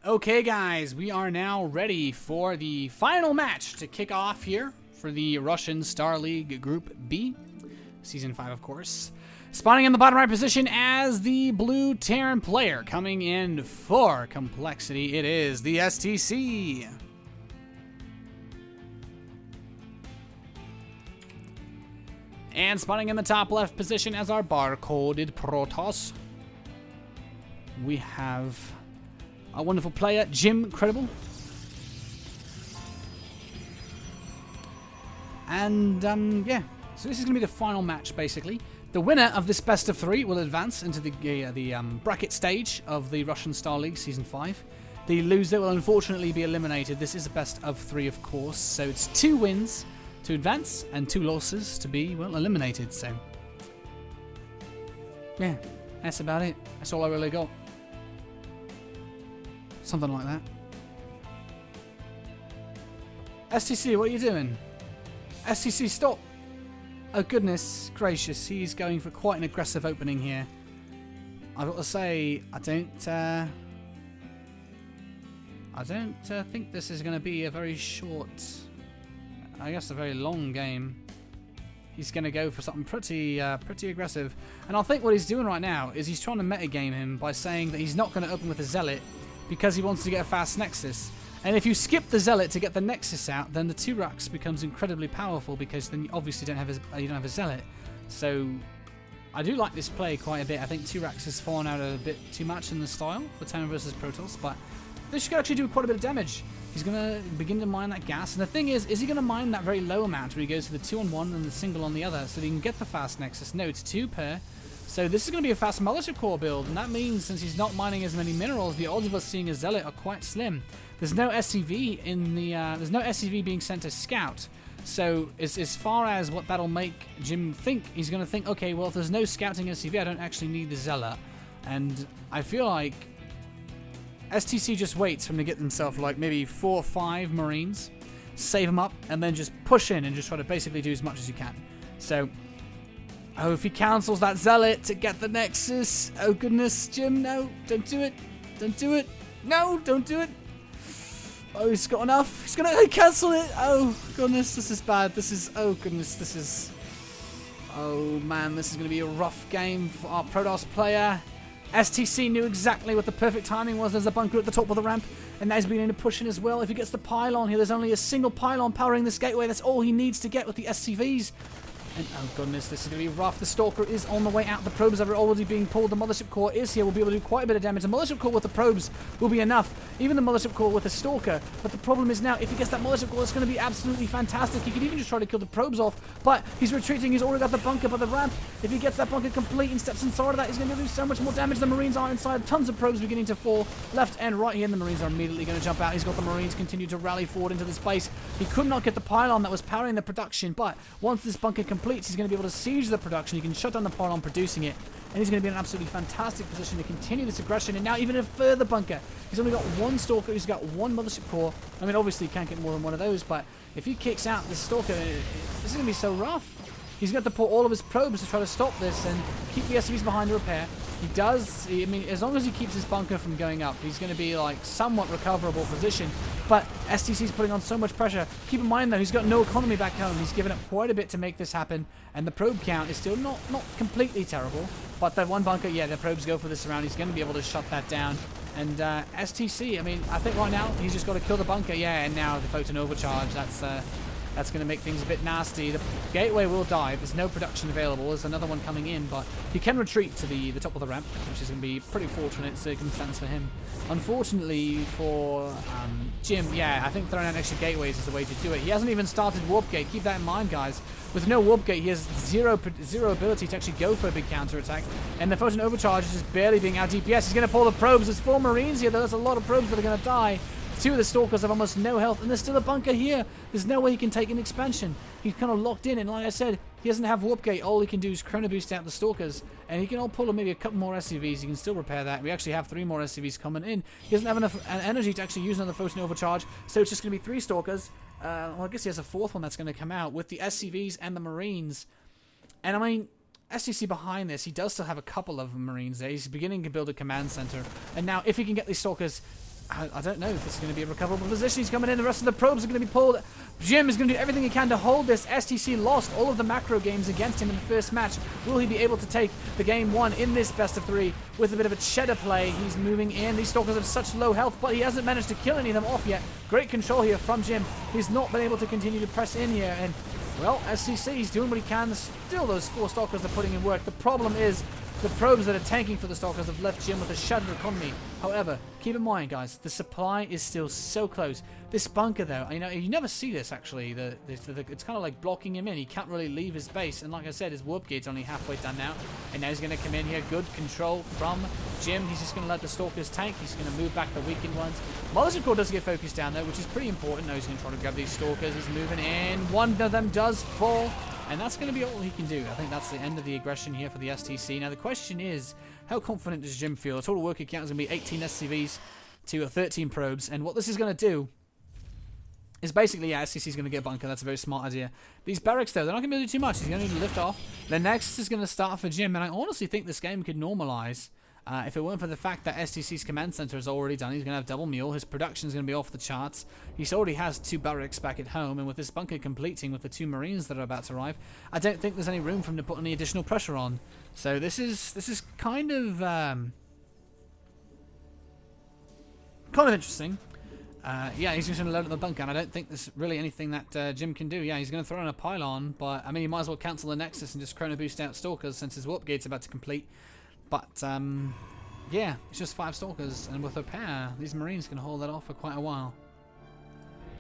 Okay guys, we are now ready for the final match to kick off here for the Russian Starleague Group B. Season 5, of course. Spawning in the bottom right position as the blue Terran player. Coming in for complexity, it is the TheStC. And spawning in the top left position as our barcoded Protoss, we have a wonderful player, iGJim Credible. And, yeah. So this is going to be the final match, basically. The winner of this best of 3 will advance into the bracket stage of the Russian Star League Season 5. The loser will unfortunately be eliminated. This is a best of 3, of course. So it's 2 wins to advance and 2 losses to be, well, eliminated. So, yeah, that's about it. That's all I really got. Something like that. TheStC, what are you doing? TheStC, stop! Oh goodness gracious, he's going for quite an aggressive opening here. I've got to say, I don't think this is going to be a very short, I guess a very long game. He's going to go for something pretty aggressive. And I think what he's doing right now is he's trying to metagame him by saying that he's not going to open with a Zealot because he wants to get a fast Nexus. And if you skip the Zealot to get the Nexus out, then the Tyrax becomes incredibly powerful because then you obviously don't have a Zealot. So I do like this play quite a bit. I think Tyrax has fallen out a bit too much in the style for Terran versus Protoss, but this should actually do quite a bit of damage. He's going to begin to mine that gas. And the thing is he going to mine that very low amount where he goes for the 2 on 1 and the single on the other so that he can get the fast Nexus? No, it's 2 per. So this is going to be a fast Militia Core build, and that means since he's not mining as many minerals, the odds of us seeing a Zealot are quite slim. There's no SCV in the there's no SCV being sent to Scout. So as far as what that'll make iGJim think, he's going to think, okay, well if there's no scouting SCV, I don't actually need the Zealot. And I feel like TheStC just waits for him to get himself like maybe 4 or 5 Marines, save them up, and then just push in and just try to basically do as much as you can. So, oh, if he cancels that Zealot to get the Nexus, oh goodness, iGJim, no, don't do it, don't do it, no, don't do it. Oh, he's got enough, he's gonna cancel it, oh goodness, this is bad, this is, oh goodness, this is, oh man, this is gonna be a rough game for our Protoss player. TheStC knew exactly what the perfect timing was. There's a bunker at the top of the ramp, and now he's beginning to push in as well. If he gets the pylon here, there's only a single pylon powering this gateway. That's all he needs to get with the SCVs. And oh goodness, this is going to be rough. The Stalker is on the way out. The probes are already being pulled. The Mothership Core is here. We'll be able to do quite a bit of damage. The Mothership Core with the probes will be enough. Even the Mothership Core with the Stalker. But the problem is now, if he gets that Mothership Core, it's going to be absolutely fantastic. He could even just try to kill the probes off. But he's retreating. He's already got the bunker by the ramp. If he gets that bunker complete and steps inside of that, he's going to do so much more damage. The Marines are inside. Tons of probes beginning to fall left and right here. And the Marines are immediately going to jump out. He's got the Marines continue to rally forward into this base. He could not get the pylon that was powering the production. But once this bunker completes, he's going to be able to siege the production. He can shut down the pylon producing it, and he's going to be in an absolutely fantastic position to continue this aggression. And now even a further bunker. He's only got 1 Stalker, he's got 1 Mothership Core. I mean, obviously he can't get more than 1 of those, but if he kicks out this Stalker, this is going to be so rough. He's going to have to put all of his probes to try to stop this and keep the SCVs behind to repair. He does, I mean, as long as he keeps his bunker from going up, he's going to be like somewhat recoverable position. But TheStC's putting on so much pressure. Keep in mind though, he's got no economy back home. He's given up quite a bit to make this happen, and the probe count is still not completely terrible. But that 1 bunker, yeah, the probes go for this round. He's going to be able to shut that down. And TheStC, I mean, I think right now he's just got to kill the bunker, yeah, and now the photon overcharge. That's going to make things a bit nasty. The gateway will die. There's no production available. There's another one coming in, but he can retreat to the top of the ramp, which is going to be pretty fortunate circumstance for him. Unfortunately for iGJim, yeah, I think throwing out extra gateways is the way to do it. He hasn't even started Warp Gate. Keep that in mind, guys. With no Warp Gate, he has zero ability to actually go for a big counter-attack, and the Photon Overcharge is just barely being out DPS. He's going to pull the probes. There's 4 Marines here, though. There's a lot of probes that are going to die. 2 of the Stalkers have almost no health, and there's still a bunker here. There's no way he can take an expansion. He's kind of locked in, and like I said, he doesn't have Warp Gate. All he can do is Chrono Boost out the Stalkers, and he can all pull maybe a couple more SCVs. He can still repair that. We actually have 3 more SCVs coming in. He doesn't have enough energy to actually use another Photon Overcharge, so it's just going to be 3 Stalkers. Well, I guess he has a 4th one that's going to come out with the SCVs and the Marines. And I mean, TheStC behind this, he does still have a couple of Marines there. He's beginning to build a command center. And now, if he can get these Stalkers I don't know if this is going to be a recoverable position. He's coming in. The rest of the probes are going to be pulled. Jim is going to do everything he can to hold this. STC lost all of the macro games against him in the first match. Will he be able to take the game 1 in this best of 3 with a bit of a cheddar play? He's moving in. These Stalkers have such low health, but he hasn't managed to kill any of them off yet. Great control here from Jim. He's not been able to continue to press in here. And, well, STC, he's doing what he can. Still, those 4 Stalkers are putting in work. The problem is the probes that are tanking for the Stalkers have left Jim with a shattered economy. However, keep in mind, guys, the supply is still so close. This bunker, though, you never see this, actually. It's kind of like blocking him in. He can't really leave his base. And like I said, his warp gate's only halfway done now. And now he's going to come in here. Good control from Jim. He's just going to let the Stalkers tank. He's going to move back the weakened ones. Mothership Core does get focused down, though, which is pretty important. Now he's going to try to grab these Stalkers. He's moving in. One of them does fall. And that's going to be all he can do. I think that's the end of the aggression here for the STC. Now, the question is, how confident does Jim feel? The total worker count is going to be 18 SCVs to 13 probes. And what this is going to do is basically, yeah, STC is going to get a bunker. That's a very smart idea. These barracks, though, they're not going to be able to do too much. He's going to need to lift off. The next is going to start for Jim. And I honestly think this game could normalize if it weren't for the fact that STC's command center is already done. He's going to have double mule. His production is going to be off the charts. He already has 2 barracks back at home, and with this bunker completing with the 2 Marines that are about to arrive, I don't think there's any room for him to put any additional pressure on. So this is kind of interesting. Yeah, he's just going to load up the bunker, and I don't think there's really anything that Jim can do. Yeah, he's going to throw in a pylon, but I mean, he might as well cancel the Nexus and just chrono boost out Stalkers since his warp gate's about to complete. But, yeah, it's just 5 Stalkers, and with a pair, these Marines can hold that off for quite a while.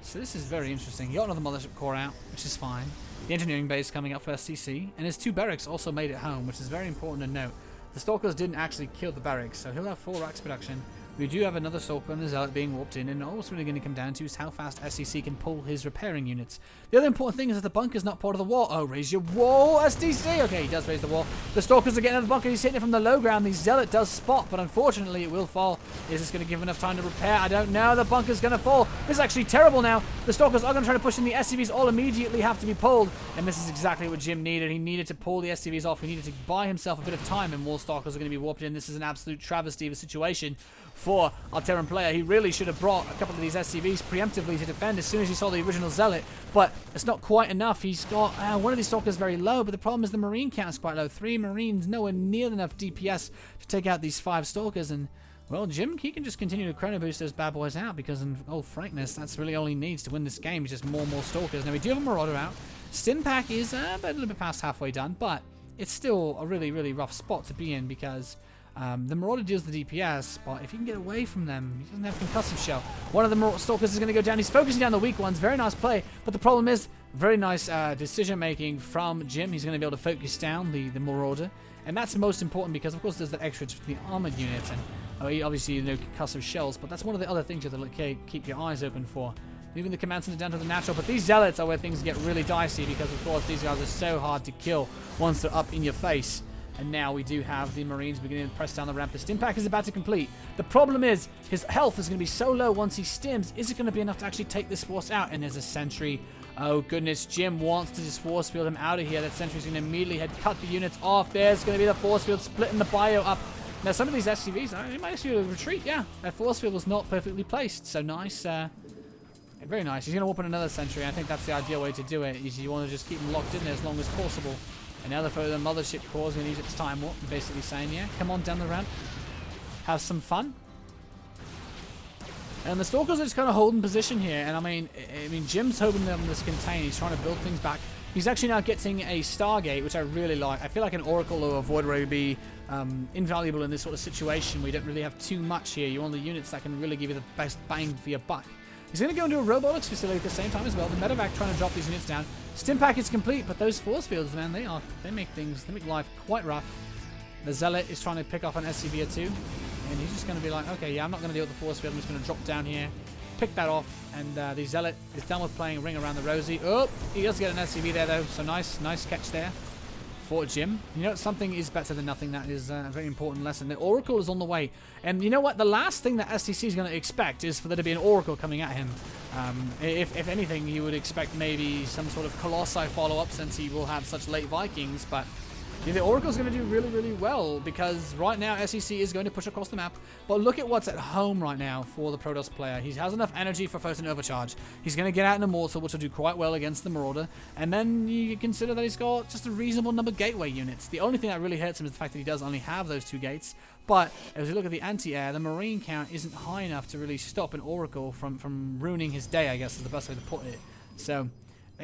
So this is very interesting. He got another Mothership Core out, which is fine. The engineering base coming up for STC, and his 2 barracks also made it home, which is very important to note. The Stalkers didn't actually kill the barracks, so he'll have 4 racks production. We do have another Stalker and a Zealot being warped in, and all it's really going to come down to is how fast STC can pull his repairing units. The other important thing is that the bunker's not part of the wall. Oh, raise your wall, STC! Okay, he does raise the wall. The Stalkers are getting out of the bunker. He's hitting it from the low ground. The Zealot does spot, but unfortunately it will fall. Is this going to give him enough time to repair? I don't know. The bunker's going to fall. This is actually terrible now. The Stalkers are going to try to push in. The SCVs all immediately have to be pulled, and this is exactly what Jim needed. He needed to pull the SCVs off. He needed to buy himself a bit of time, and more Stalkers are going to be warped in. This is an absolute travesty of a situation for our Terran player. He really should have brought a couple of these SCVs preemptively to defend as soon as he saw the original Zealot, but it's not quite enough. He's got one of these Stalkers very low, but the problem is the Marine count is quite low. 3 Marines, nowhere near enough DPS to take out these 5 Stalkers, and well, Jim, he can just continue to chrono boost those bad boys out because, in all frankness, that's really all he needs to win this game. Is just more and more Stalkers. Now, we do have a Marauder out. Stim Pack is a little bit past halfway done, but it's still a really, really rough spot to be in because the Marauder deals the DPS, but if you can get away from them, he doesn't have concussive shell. One of the Stalkers is going to go down. He's focusing down the weak ones. Very nice play, but the problem is very nice decision making from Jim. He's going to be able to focus down the Marauder, and that's most important because, of course, there's that extra to the armored units, and obviously concussive shells, but that's one of the other things you have to keep your eyes open for. Moving the command center down to the natural, but these Zealots are where things get really dicey because, of course, these guys are so hard to kill once they're up in your face. And now we do have the Marines beginning to press down the ramp. The stim pack is about to complete. The problem is his health is going to be so low once he stims. Is it going to be enough to actually take this force out? And there's a sentry. Oh, goodness. Jim wants to just force field him out of here. That sentry's going to immediately cut the units off. There's going to be the force field splitting the bio up. Now, some of these SCVs, they might actually retreat. Yeah, that force field was not perfectly placed. So nice. Very nice. He's going to open another sentry. I think that's the ideal way to do it. Is you want to just keep them locked in there as long as possible. And now the Mothership Core is going to use its time warp, basically saying, yeah, come on down the ramp, have some fun. And the Stalkers are just kind of holding position here. And I mean, Jim's hoping them this contain. He's trying to build things back. He's actually now getting a Stargate, which I really like. I feel like an Oracle or a Void Ray would be invaluable in this sort of situation. We don't really have too much here. You want the units that can really give you the best bang for your buck. He's going to go into a robotics facility at the same time as well. The medevac trying to drop these units down. Stim pack is complete, but those force fields, man, they make life quite rough. The Zealot is trying to pick off an SCV or 2, and he's just going to be like, okay, yeah, I'm not going to deal with the force field. I'm just going to drop down here, pick that off, and the Zealot is done with playing Ring Around the Rosie. Oh, he does get an SCV there though, so nice catch there for Jim. You know, something is better than nothing. That is a very important lesson. The Oracle is on the way, and you know what? The last thing that STC is going to expect is for there to be an Oracle coming at him. If anything, you would expect maybe some sort of Colossi follow-up since he will have such late Vikings, but Yeah, the Oracle's going to do really, really well because right now TheStC is going to push across the map. But look at what's at home right now for the Protoss player. He has enough energy for Photon Overcharge. He's going to get out an Immortal, which will do quite well against the Marauder. And then you consider that he's got just a reasonable number of gateway units. The only thing that really hurts him is the fact that he does only have those 2 gates. But as we look at the anti-air, the Marine count isn't high enough to really stop an Oracle from ruining his day, I guess is the best way to put it. So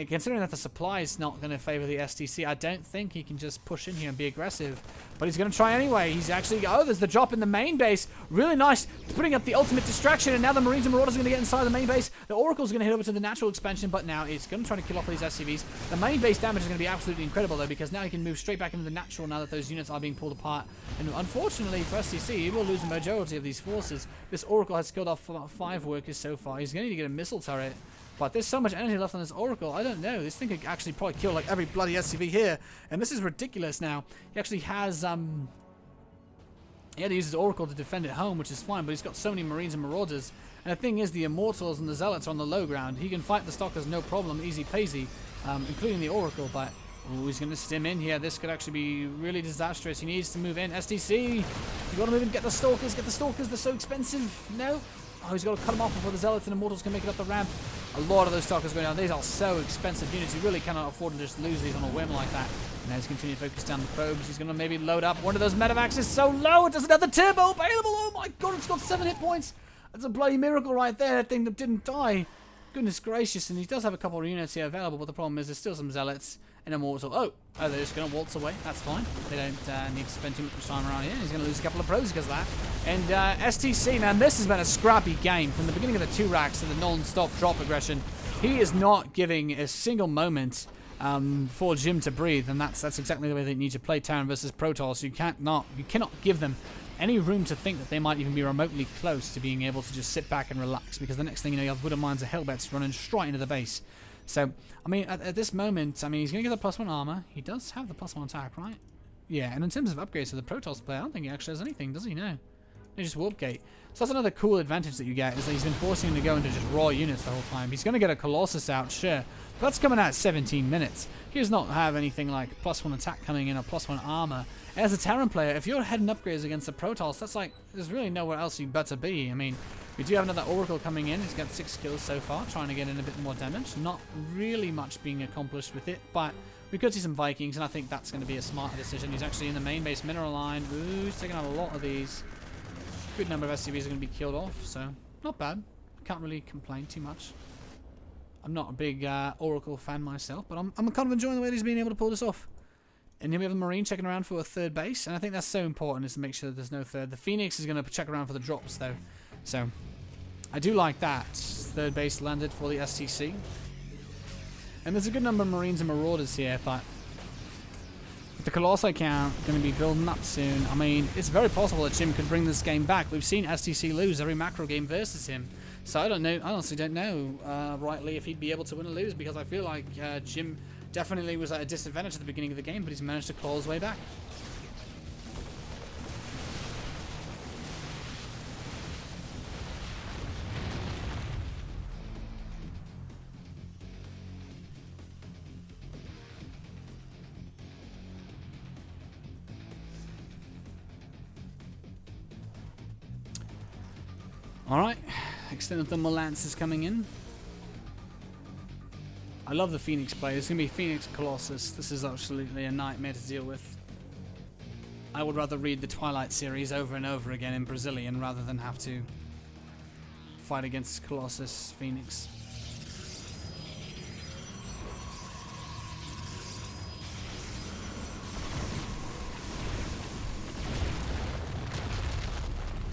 considering that the supply is not going to favor the TheStC, I don't think he can just push in here and be aggressive. But he's going to try anyway. He's actually... Oh, there's the drop in the main base. Really nice. Putting up the ultimate distraction. And now the Marines and Marauders are going to get inside the main base. The Oracle's going to head over to the natural expansion. But now it's going to try to kill off these SCVs. The main base damage is going to be absolutely incredible, though, because now he can move straight back into the natural now that those units are being pulled apart. And unfortunately for TheStC, he will lose the majority of these forces. This Oracle has killed off about 5 workers so far. He's going to need to get a missile turret. But there's so much energy left on this Oracle, I don't know. This thing could actually probably kill like every bloody SCV here. And this is ridiculous now. He actually has, he had to use his Oracle to defend it home, which is fine, but he's got so many Marines and Marauders. And the thing is, the Immortals and the Zealots are on the low ground. He can fight the Stalkers no problem, easy peasy, including the Oracle, but ooh, he's going to stim in here. This could actually be really disastrous. He needs to move in. TheStC, you got to move in, get the Stalkers, they're so expensive. No. Oh, he's got to cut them off before the Zealots and Immortals can make it up the ramp. A lot of those Stalkers going down. These are so expensive units. You really cannot afford to just lose these on a whim like that. Now he's continuing to focus down the probes. He's going to maybe load up. One of those medevacs is so low. It doesn't have the turbo available. Oh my god, it's got 7 hit points. That's a bloody miracle right there. That thing that didn't die. Goodness gracious. And he does have a couple of units here available, but the problem is there's still some Zealots and Immortal. Oh, they're just going to waltz away. That's fine. They don't need to spend too much time around here. He's going to lose a couple of probes because of that. And TheStC, man, this has been a scrappy game from the beginning of the 2 racks to the non-stop drop aggression. He is not giving a single moment for Jim to breathe, and that's exactly the way they need to play Terran versus Protoss. You cannot give them any room to think that they might even be remotely close to being able to just sit back and relax, because the next thing you know, you have Buddha Mines and Hellbets running straight into the base. So, I mean, at this moment, I mean, he's going to get the +1 armor. He does have the +1 attack, right? Yeah, and in terms of upgrades to the Protoss player, I don't think he actually has anything, does he? No. He just Warp Gate. So that's another cool advantage that you get, is that he's been forcing him to go into just raw units the whole time. He's going to get a Colossus out, sure, but that's coming out at 17 minutes. He does not have anything like +1 attack coming in or +1 armor. As a Terran player, if you're heading upgrades against the Protoss, that's like, there's really nowhere else you better be. I mean, we do have another Oracle coming in. He's got 6 kills so far, trying to get in a bit more damage. Not really much being accomplished with it, but we could see some Vikings, and I think that's going to be a smarter decision. He's actually in the main base mineral line. Ooh, he's taking out a lot of these. Good number of SCVs are going to be killed off, so not bad. Can't really complain too much. I'm not a big Oracle fan myself, but I'm kind of enjoying the way that he's been able to pull this off. And then we have the Marine checking around for a 3rd base, and I think that's so important, is to make sure that there's no 3rd. The Phoenix is going to check around for the drops, though. So I do like that. 3rd base landed for the TheStC. And there's a good number of Marines and Marauders here, but with the Colossi count going to be building up soon, I mean, it's very possible that Jim could bring this game back. We've seen TheStC lose every macro game versus him. So I don't know, I honestly don't know rightly if he'd be able to win or lose, because I feel like Jim definitely was at a disadvantage at the beginning of the game, but he's managed to claw his way back. Alright, Extended Thermal Lance is coming in. I love the Phoenix play. It's going to be Phoenix Colossus. This is absolutely a nightmare to deal with. I would rather read the Twilight series over and over again in Brazilian rather than have to fight against Colossus Phoenix.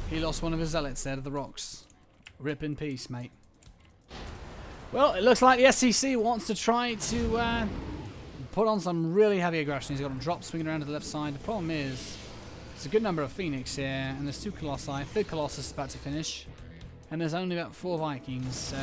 He lost one of his zealots there to the rocks. Rip in peace, mate. Well, it looks like the TheStC wants to try to put on some really heavy aggression. He's got a drop swinging around to the left side. The problem is, it's a good number of Phoenix here, and there's 2 Colossi. 3rd Colossus is about to finish, and there's only about 4 Vikings, so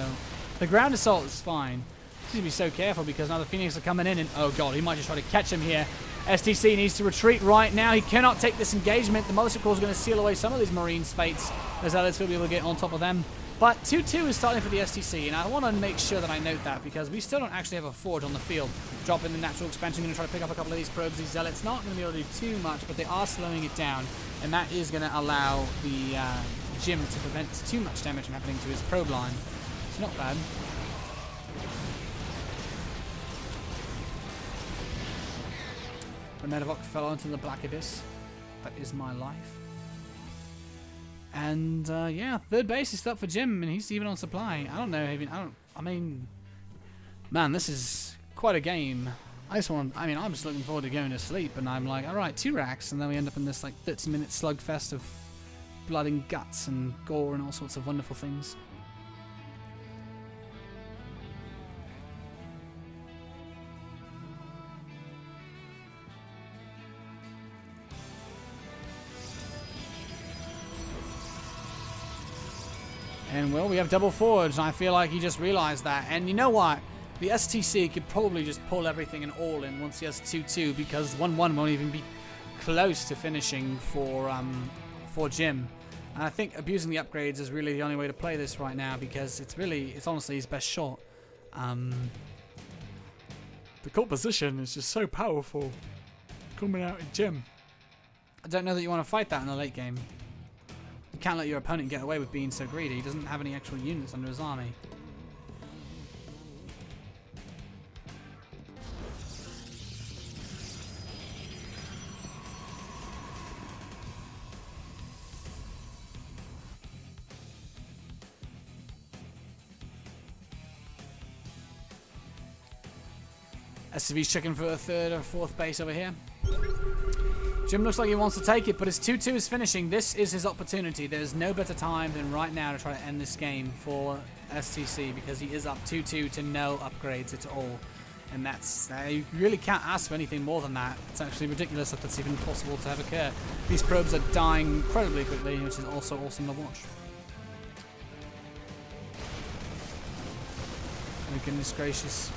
the ground assault is fine. He's going to be so careful, because now the Phoenix are coming in, and oh god, he might just try to catch him here. TheStC needs to retreat right now. He cannot take this engagement. The Mothership Core is going to seal away some of these Marines' fates, as Alex will be able to get on top of them. But 2-2 is starting for the STC, and I want to make sure that I note that because we still don't actually have a forge on the field. Drop in the natural expansion, going to try to pick up a couple of these probes. These zealots not going to be able to do too much, but they are slowing it down, and that is going to allow the Jim to prevent too much damage from happening to his probe line. It's not bad. Remedivok fell onto the Black Abyss. That is my life. And yeah, third base is still up for Jim, and he's even on supply. I don't know. I mean, man, this is quite a game. I'm just looking forward to going to sleep, and I'm like, all right, 2 racks, and then we end up in this like 30-minute slugfest of blood and guts and gore and all sorts of wonderful things. And, well, we have double forge, and I feel like he just realized that. And you know what? The STC could probably just pull everything and all in once he has 2-2, because 1-1 won't even be close to finishing for Jim. And I think abusing the upgrades is really the only way to play this right now, because it's honestly his best shot. The composition is just so powerful coming out in Jim. I don't know that you want to fight that in the late game. You can't let your opponent get away with being so greedy. He doesn't have any actual units under his army. SCV's checking for a third or fourth base over here. Jim looks like he wants to take it, but his 2-2 is finishing. This is his opportunity. There's no better time than right now to try to end this game for STC, because he is up 2-2 to no upgrades at all. And that's, you really can't ask for anything more than that. It's actually ridiculous if that's even possible to have occur. These probes are dying incredibly quickly, which is also awesome to watch. Oh goodness gracious.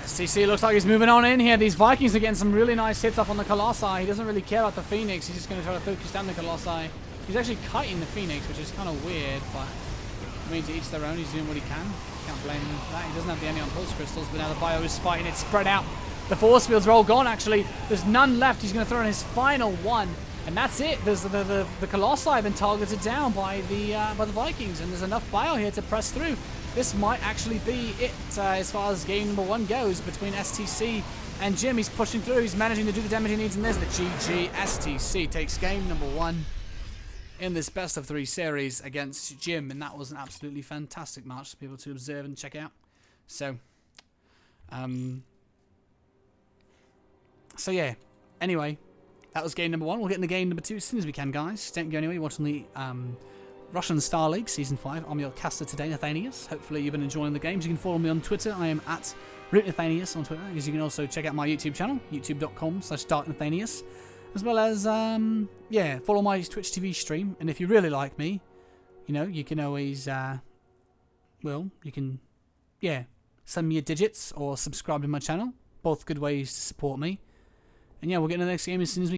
STC looks like he's moving on in here. These Vikings are getting some really nice hits up on the Colossi. He doesn't really care about the Phoenix. He's just going to try to focus down the Colossi. He's actually kiting the Phoenix, which is kind of weird, but I mean, to each their own. He's doing what he can. Can't blame him for that. He doesn't have the Anion Pulse Crystals, but now the Bio is fighting it spread out. The force fields are all gone, actually. There's none left. He's going to throw in his final one, and that's it. There's the Colossi have been targeted down by the Vikings, and there's enough Bio here to press through. This might actually be it as far as game number 1 goes between STC and Jim. He's pushing through. He's managing to do the damage he needs, and there's the GG. STC takes game number 1 in this best of 3 series against Jim, and that was an absolutely fantastic match for people to observe and check out. So yeah. Anyway, that was game number 1. We'll get into game number 2 as soon as we can, guys. Don't go anywhere. You're watching the Russian Starleague Season 5. I'm your caster today, Nathanias. Hopefully you've been enjoying the games. You can follow me on Twitter. I am at Nathanias on Twitter. As you can also check out my YouTube channel, youtube.com/DarkNathanias. As well as, yeah, follow my Twitch TV stream. And if you really like me, you know, you can always, well, you can, yeah, send me your digits or subscribe to my channel. Both good ways to support me. And yeah, we'll get into the next game as soon as we